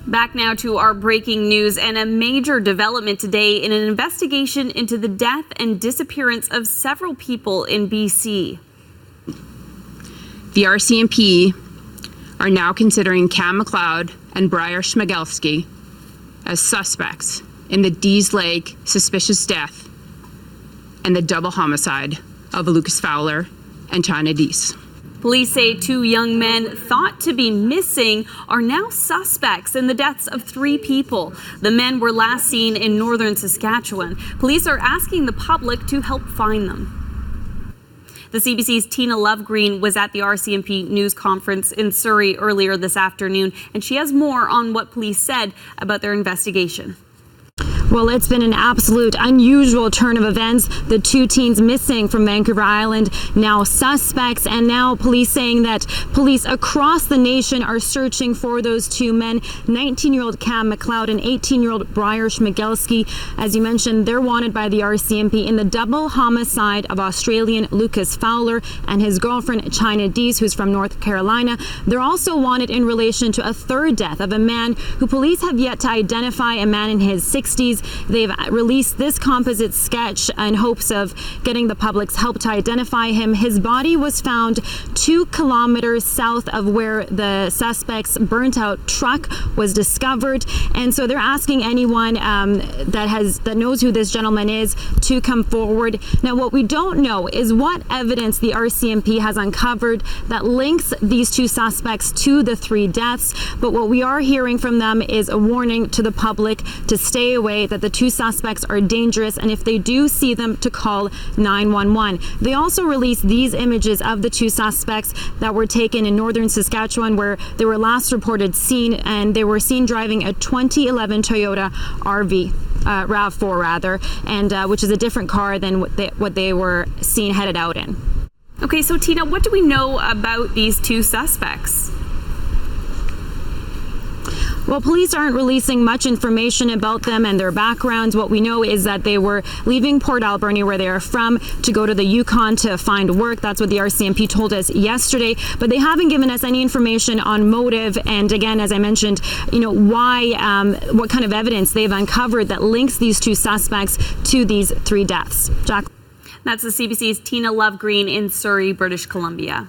Back now to our breaking news and a major development today in an investigation into the death and disappearance of several people in BC. The RCMP are now considering Cam McLeod and Briar Schmigelski as suspects in the Dees Lake suspicious death and the double homicide of Lucas Fowler and China Dees. Police say two young men thought to be missing are now suspects in the deaths of 3 people. The men were last seen in northern Saskatchewan. Police are asking the public to help find them. The CBC's Tina Lovegreen was at the RCMP news conference in Surrey earlier this afternoon, and she has more on what police said about their investigation. Well, it's been an absolute unusual turn of events. The 2 teens missing from Vancouver Island, now suspects, and now police saying that police across the nation are searching for those 2 men, 19-year-old Cam McLeod and 18-year-old Briar Schmigelski. As you mentioned, they're wanted by the RCMP in the double homicide of Australian Lucas Fowler and his girlfriend China Dees, who's from North Carolina. They're also wanted in relation to a 3rd death of a man who police have yet to identify, a man in his 60s. They've released this composite sketch in hopes of getting the public's help to identify him. His body was found 2 kilometers south of where the suspect's burnt out truck was discovered. And so they're asking anyone that knows who this gentleman is to come forward. Now, what we don't know is what evidence the RCMP has uncovered that links these 2 suspects to the 3 deaths. But what we are hearing from them is a warning to the public to stay away, that the 2 suspects are dangerous, and if they do see them, to call 911. They also released these images of the 2 suspects that were taken in northern Saskatchewan, where they were last reported seen, and they were seen driving a 2011 Toyota RAV4 rather, and which is a different car than what they were seen headed out in. Okay, so Tina, what do we know about these 2 suspects? Well, police aren't releasing much information about them and their backgrounds. What we know is that they were leaving Port Alberni, where they are from, to go to the Yukon to find work. That's what the RCMP told us yesterday. But they haven't given us any information on motive. And again, as I mentioned, why, what kind of evidence they've uncovered that links these 2 suspects to these 3 deaths. Jack. That's the CBC's Tina Lovegreen in Surrey, British Columbia.